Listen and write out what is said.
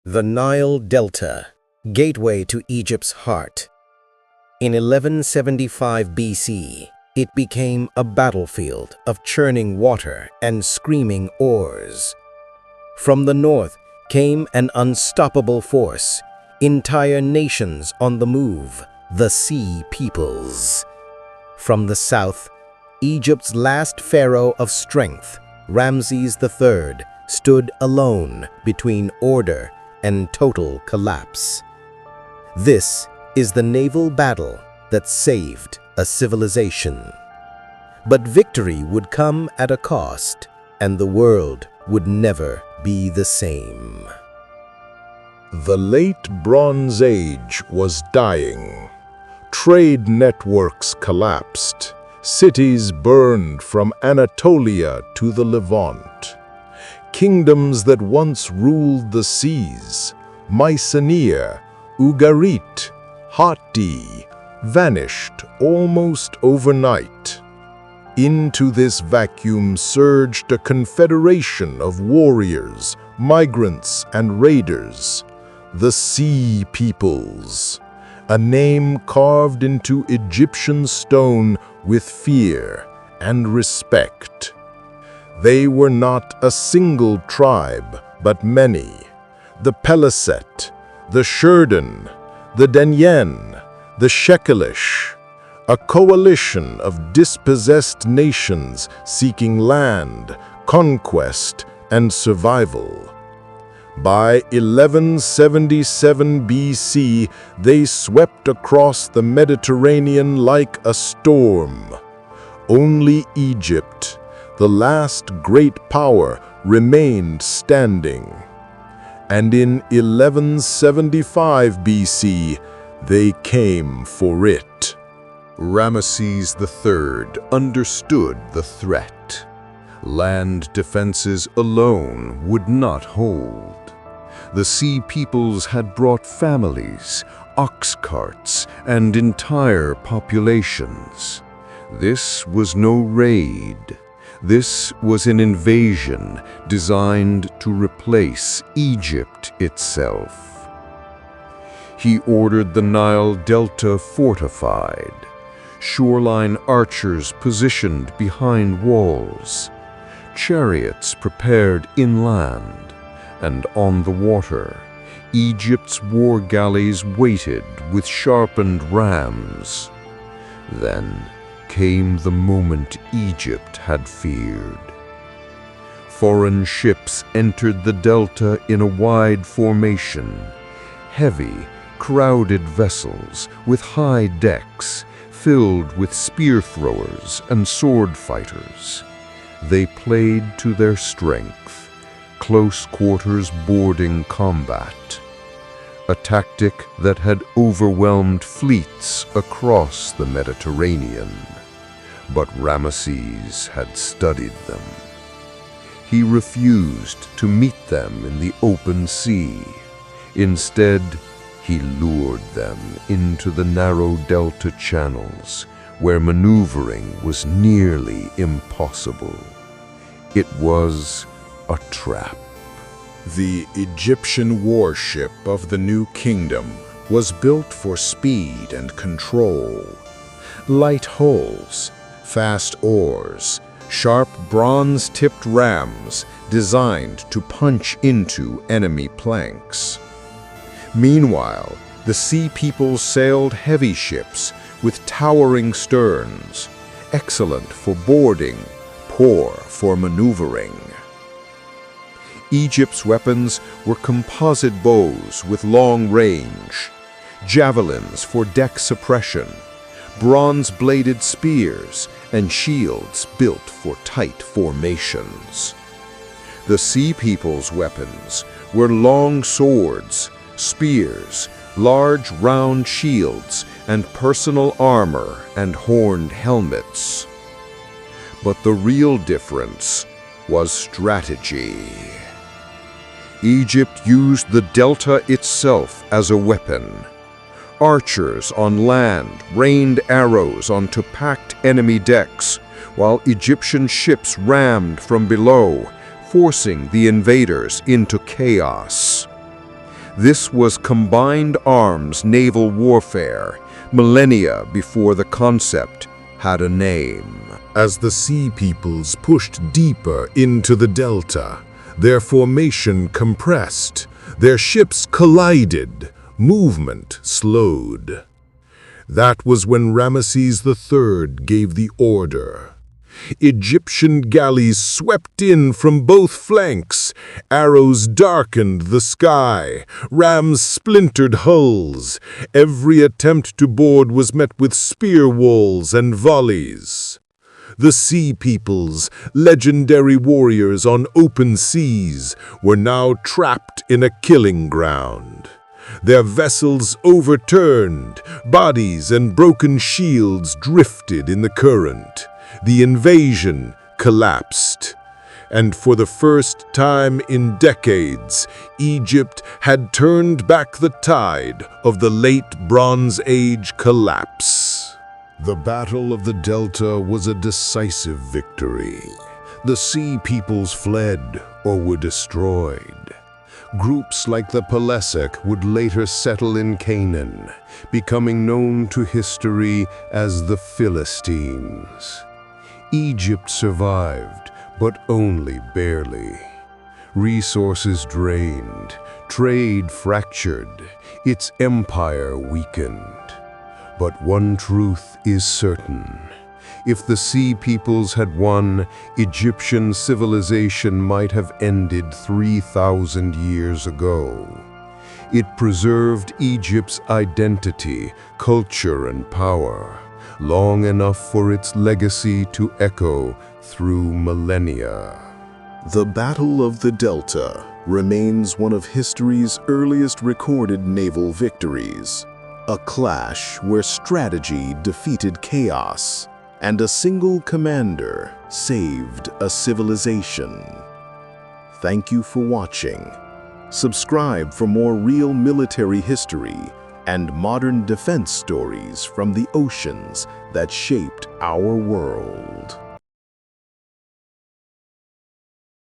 The Nile Delta, gateway to Egypt's heart. In 1175 BC, it became a battlefield of churning water and screaming oars. From the north came an unstoppable force, entire nations on the move, the Sea Peoples. From the south, Egypt's last pharaoh of strength, Ramesses III, stood alone between order and total collapse. This is the naval battle that saved a civilization. But victory would come at a cost, and the world would never be the same. The late Bronze Age was dying. Trade networks collapsed. Cities burned from Anatolia to the Levant. Kingdoms that once ruled the seas, Mycenae, Ugarit, Hatti, vanished almost overnight. Into this vacuum surged a confederation of warriors, migrants, and raiders, the Sea Peoples, a name carved into Egyptian stone with fear and respect. They were not a single tribe, but many: the Peliset, the Shurdan, the Danyen, the Shekelish, a coalition of dispossessed nations seeking land, conquest, and survival. By 1177 BC, they swept across the Mediterranean like a storm. Only Egypt, the last great power, remained standing. And in 1175 BC, they came for it. Ramesses III understood the threat. Land defenses alone would not hold. The Sea Peoples had brought families, ox carts, and entire populations. This was no raid. This was an invasion designed to replace Egypt itself. He ordered the Nile Delta fortified, shoreline archers positioned behind walls, chariots prepared inland, and on the water, Egypt's war galleys waited with sharpened rams. Then came the moment Egypt had feared. Foreign ships entered the delta in a wide formation, heavy, crowded vessels with high decks filled with spear throwers and sword fighters. They played to their strength, close quarters boarding combat, a tactic that had overwhelmed fleets across the Mediterranean. But Ramesses had studied them. He refused to meet them in the open sea. Instead, he lured them into the narrow delta channels, where maneuvering was nearly impossible. It was a trap. The Egyptian warship of the New Kingdom was built for speed and control. Light hulls, fast oars, sharp bronze-tipped rams designed to punch into enemy planks. Meanwhile, the Sea Peoples sailed heavy ships with towering sterns, excellent for boarding, poor for maneuvering. Egypt's weapons were composite bows with long range, javelins for deck suppression, bronze-bladed spears, and shields built for tight formations. The Sea Peoples' weapons were long swords, spears, large round shields, and personal armor and horned helmets. But the real difference was strategy. Egypt used the delta itself as a weapon. Archers on land rained arrows onto packed enemy decks, while Egyptian ships rammed from below, forcing the invaders into chaos. This was combined arms naval warfare, millennia before the concept had a name. As the Sea Peoples pushed deeper into the delta, their formation compressed, their ships collided, movement slowed. That was when Ramesses III gave the order. Egyptian galleys swept in from both flanks, arrows darkened the sky, rams splintered hulls. Every attempt to board was met with spear walls and volleys. The Sea Peoples, legendary warriors on open seas, were now trapped in a killing ground. Their vessels overturned, bodies and broken shields drifted in the current. The invasion collapsed. And for the first time in decades, Egypt had turned back the tide of the late Bronze Age collapse. The Battle of the Delta was a decisive victory. The Sea Peoples fled or were destroyed. Groups like the Pelesic would later settle in Canaan, becoming known to history as the Philistines. Egypt survived, but only barely. Resources drained, trade fractured, its empire weakened. But one truth is certain. If the Sea Peoples had won, Egyptian civilization might have ended 3,000 years ago. It preserved Egypt's identity, culture, and power, long enough for its legacy to echo through millennia. The Battle of the Delta remains one of history's earliest recorded naval victories, a clash where strategy defeated chaos and a single commander saved a civilization. Thank you for watching. Subscribe for more real military history and modern defense stories from the oceans that shaped our world.